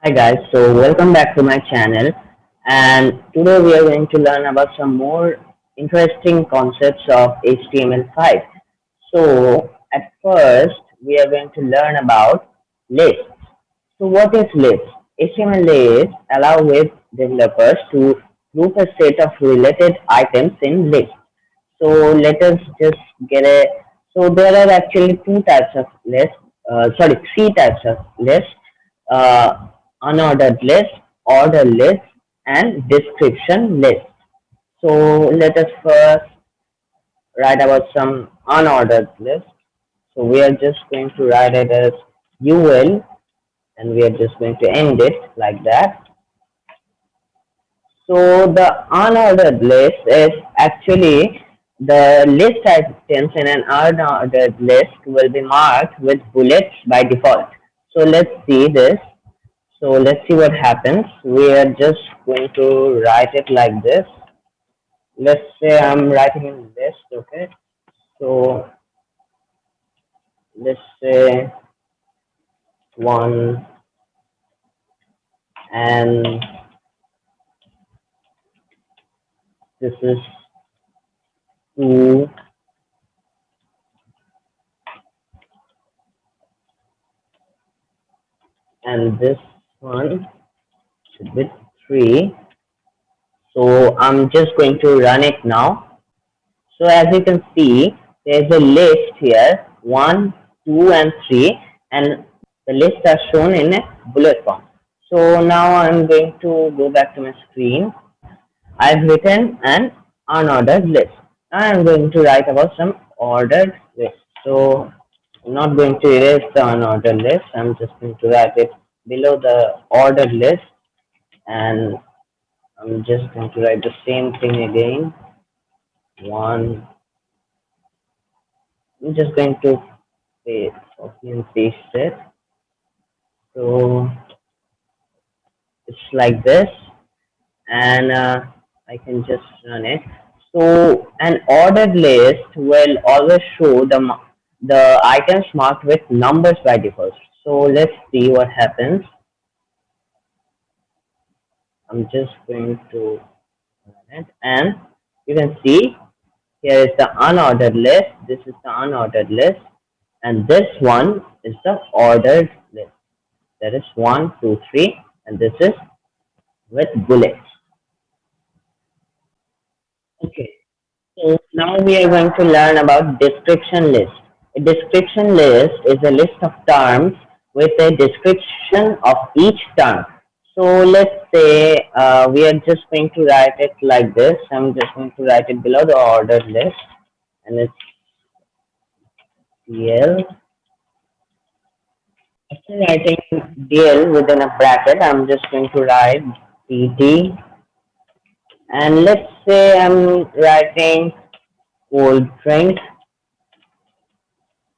Hi guys, so welcome back to my channel, and today we are going to learn about some more interesting concepts of HTML5. So at first we are going to learn about lists. So what is list? HTML lists allow web developers to group a set of related items in list. So let us just get a. So there are actually two types of list. Three types of list: unordered list, order list, and description list. So let us first write about some unordered list. So we are just going to write it as UL, and we are just going to end it like that. So the unordered list is actually the list items in an unordered list will be marked with bullets by default. So let's see this. So let's see what happens. We are just going to write it like this. Let's say I'm writing in list, okay? So let's say one and this is two and this one should be three. So I'm just going to run it now. So as you can see, there's a list here, 1, 2 and 3, and the lists are shown in a bullet form. So now I'm going to go back to my screen. I've written an unordered list. I'm going to write about some ordered list. So I'm not going to erase the unordered list. I'm just going to write it below the ordered list, and I'm just going to write the same thing again. One. I'm just going to copy and paste it. So it's like this, and I can just run it. So an ordered list will always show the items marked with numbers by default. So let's see what happens. I'm just going to run it, and you can see here is the unordered list. This is the unordered list, and this one is the ordered list. That is 1, 2, 3, and this is with bullets. Okay, so now we are going to learn about description list. A description list is a list of terms with a description of each term. So let's say we are just going to write it like this. I'm just going to write it below the ordered list, and it's DL. After writing DL within a bracket, I'm just going to write DT, and let's say I'm writing cold drink,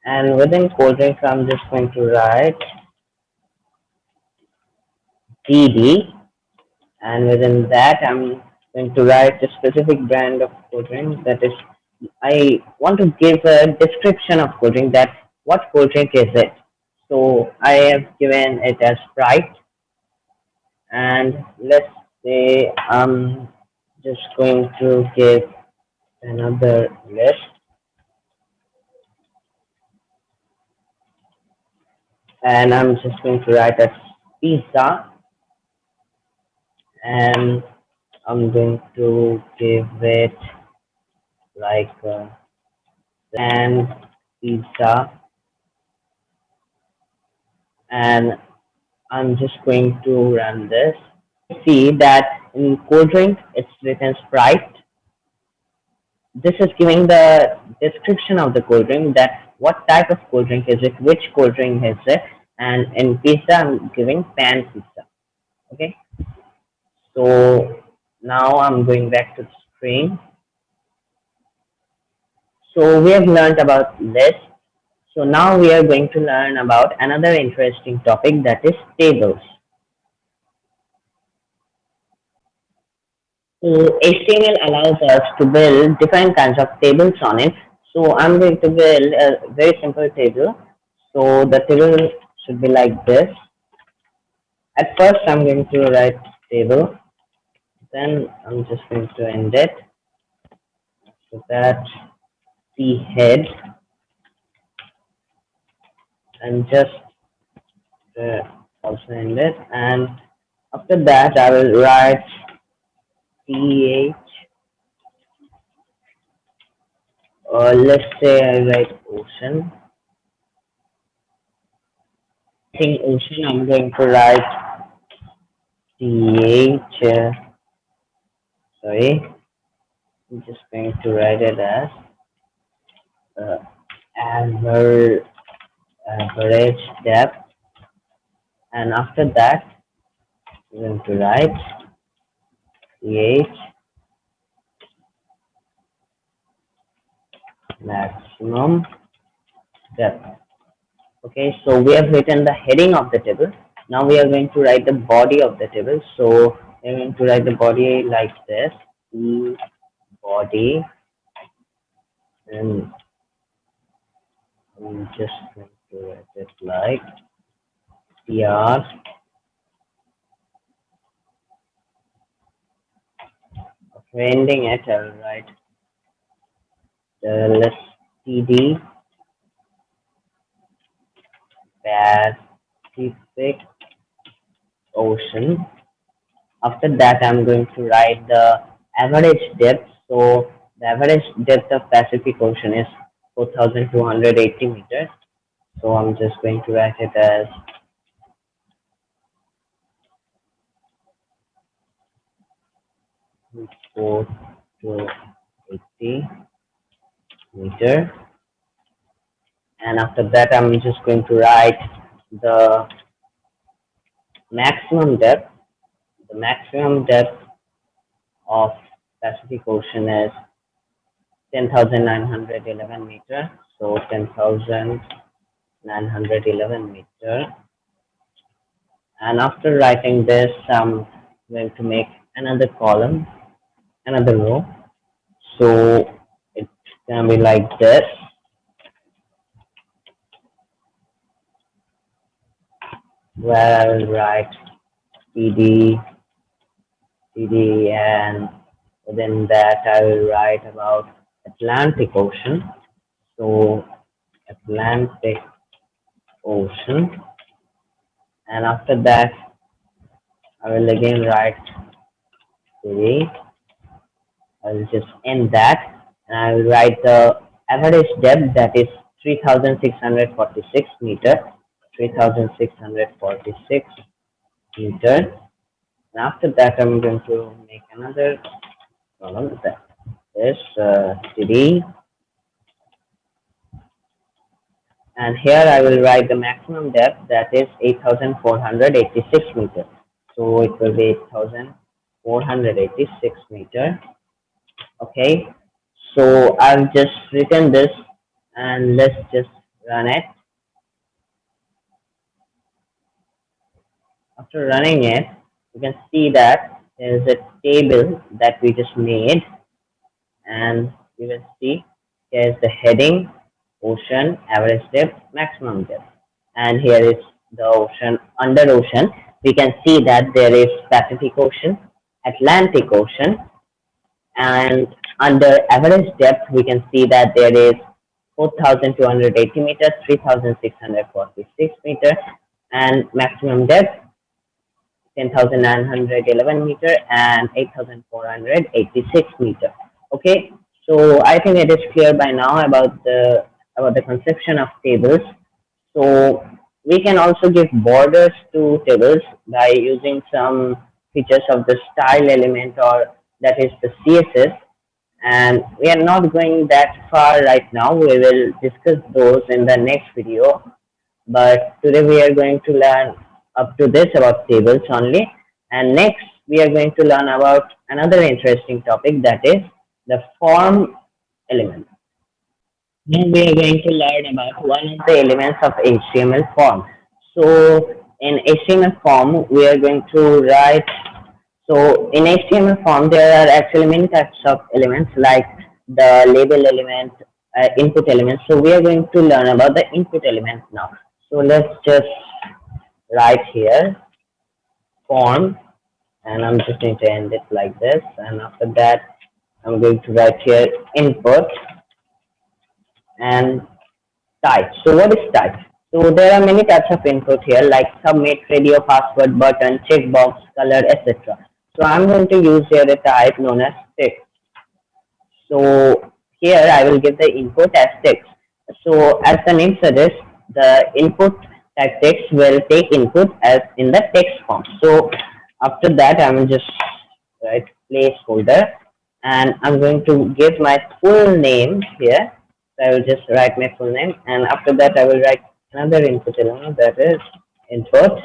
and within cold drink I'm just going to write DD, and within that I'm going to write a specific brand of cold drink. That is, I want to give a description of cold drink, that what cold drink is it. So I have given it as Sprite, and let's say I'm just going to give another list, and I'm just going to write as pizza, and I'm going to give it like and pizza, and I'm just going to run this. See that in cold drink it's written Sprite. This is giving the description of the cold drink, that what type of cold drink is it, which cold drink is it, and in pizza I'm giving pan pizza. Okay, so now I'm going back to the screen. So we have learned about list. So now we are going to learn about another interesting topic, that is tables. So HTML allows us to build different kinds of tables on it. So I'm going to build a very simple table. So the table should be like this. At first I'm going to write table, then I'm just going to end it. So that the head, and just also end it, and after that I will write th, or let's say I write ocean. In ocean I'm going to write th, sorry, I'm just going to write it as uh, aver, average depth, and after that I'm going to write th maximum depth. Okay, so we have written the heading of the table. Now we are going to write the body of the table. So we are going to write the body like this: the body, and I'm just going to write it like tr. After ending it, I will write the list td Pacific Ocean. After that, I'm going to write the average depth. So the average depth of Pacific Ocean is 4,280 meters. So I'm just going to write it as 4,280 meter. And after that, I'm just going to write the maximum depth. The maximum depth of Pacific Ocean is 10,911 meter. So 10,911 meter. And after writing this, I'm going to make another column, another row. So it's gonna be like this, where I will write PD, and within that I will write about Atlantic Ocean. So Atlantic Ocean, and after that I will again write PD. I will just end that, and I will write the average depth, that is 3,646 meter. 3,646 meter. And after that, I'm going to make another column, that is city, and here I will write the maximum depth, that is 8,486 meter. So it will be 8,486 meter. Okay, so I've just written this, and let's just run it. After running it, you can see that there is a table that we just made, and you will see here is the heading: ocean, average depth, maximum depth. And here is the ocean. Under ocean, we can see that there is Pacific Ocean, Atlantic Ocean, and under average depth, we can see that there is 4,280 meters, 3,646 meters, and maximum depth 10,911 meter and 8,486 meter. Okay, so I think it is clear by now about the conception of tables. So we can also give borders to tables by using some features of the style element, or that is the CSS. And we are not going that far right now. We will discuss those in the next video, but today we are going to learn up to this about tables only, and next we are going to learn about another interesting topic, that is the form element. Now we are going to learn about one of the elements of HTML form. So in HTML form we are going to write, so in HTML form there are actually many types of elements, like the label element, input element. So we are going to learn about the input element now. So let's just write here form, and I'm just going to end it like this. And after that, I'm going to write here input and type. So what is type? So there are many types of input here like submit, radio, password, button, checkbox, color, etc. So I'm going to use here a type known as text. So here I will give the input as text. So as the name suggests, the input type text will take input as in the text form. So after that, I will just write placeholder, and I'm going to give my full name here. So I will just write my full name, and after that, I will write another input element, that is input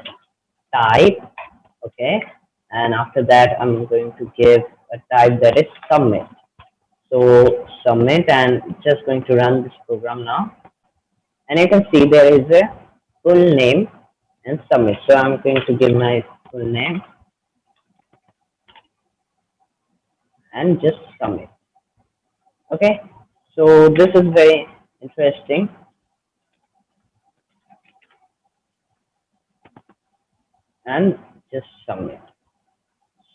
type. Okay, and after that, I'm going to give a type that is submit. So submit, and just going to run this program now, and you can see there is a full name and submit. So I'm going to give my full name and just submit. Okay, so this is very interesting, and just submit.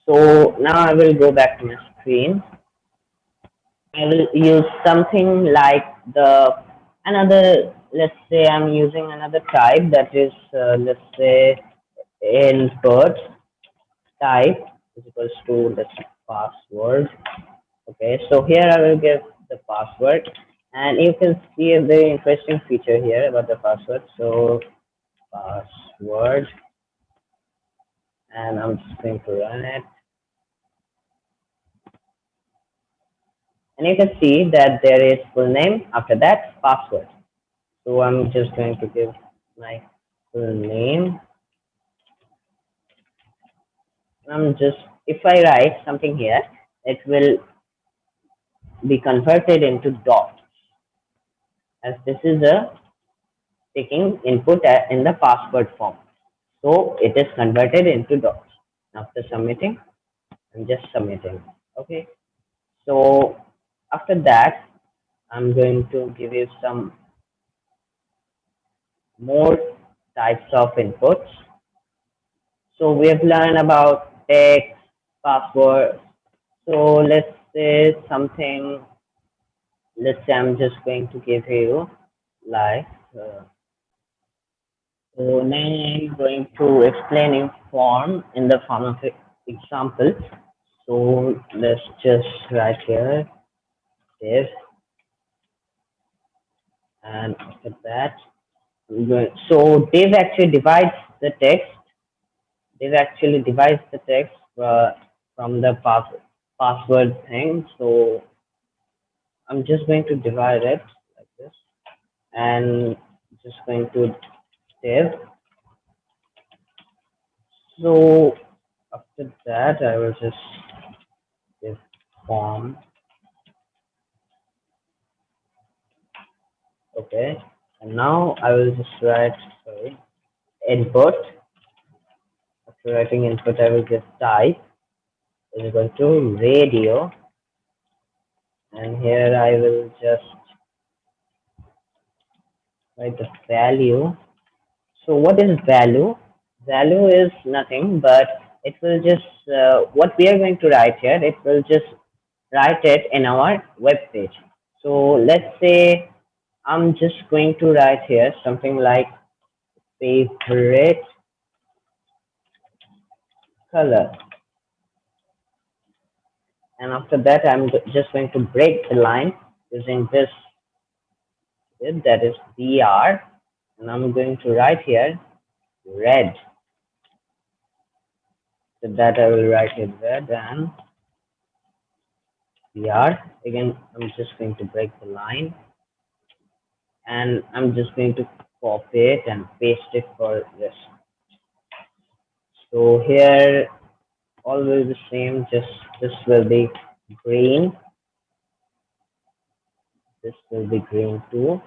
So now I will go back to my screen. I will use something like the another, let's say I'm using another type, that is let's say input type is equals to the password. Okay, so here I will give the password, and you can see a very interesting feature here about the password. So password, and I'm just going to run it, and you can see that there is full name, after that password. So I'm just going to give my full name. I'm just, if I write something here, it will be converted into dot, as this is a taking input in the password form. So it is converted into dots. After submitting, I'm just submitting. Okay. So after that, I'm going to give you some more types of inputs. So we have learned about text, password. So let's say something, let's say I'm just going to give you like, so now I'm going to explain in form in the form of example. So let's just write here this, and after that so Dave actually divides the text. Dave actually divides the text from the password thing. So I'm just going to divide it like this, and just going to Dave. So after that, I will just give form. Okay, and now I will just write, sorry, input. After writing input, I will give type is equal to radio, and here I will just write the value. So what is value? Value is nothing, but it will just what we are going to write here, it will just write it in our web page. So let's say I'm just going to write here something like favorite color, and after that I'm just going to break the line using this, that is BR, and I'm going to write here red. So that I will write it red, and BR again. I'm just going to break the line, and I'm just going to copy it and paste it for this. So here all will be the same, just this will be green, this will be green too,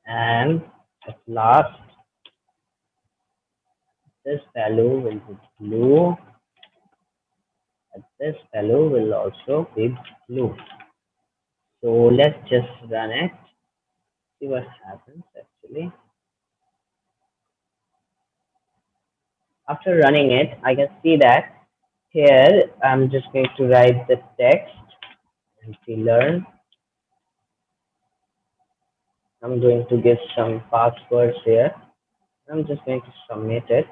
and at last this value will be blue, and this value will also be blue. So let's just run it, see what happens actually. After running it, I can see that here I'm just going to write the text and we learn. I'm going to give some passwords here. I'm just going to submit it.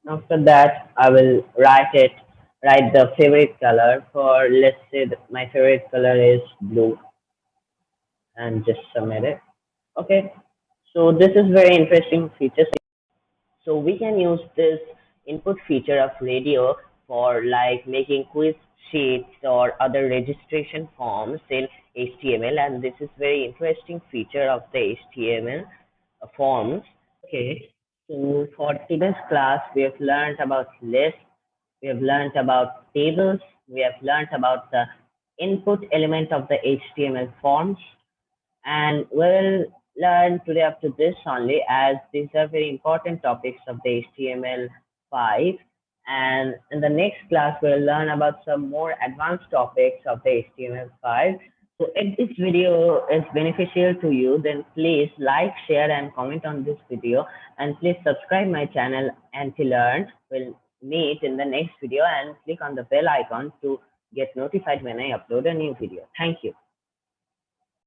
After that, I will write the favorite color for, let's say that my favorite color is blue, and just submit it. Okay. So this is very interesting feature. So we can use this input feature of radio for like making quiz sheets or other registration forms in HTML, and this is very interesting feature of the HTML forms. Okay, so for today's class, we have learned about lists, we have learned about tables, we have learned about the input element of the HTML forms, and we'll learn today up to this only, as these are very important topics of the HTML5. And in the next class, we'll learn about some more advanced topics of the HTML5. So if this video is beneficial to you, then please like, share, and comment on this video. And please subscribe my channel and to learn. We'll meet in the next video, and click on the bell icon to get notified when I upload a new video. Thank you.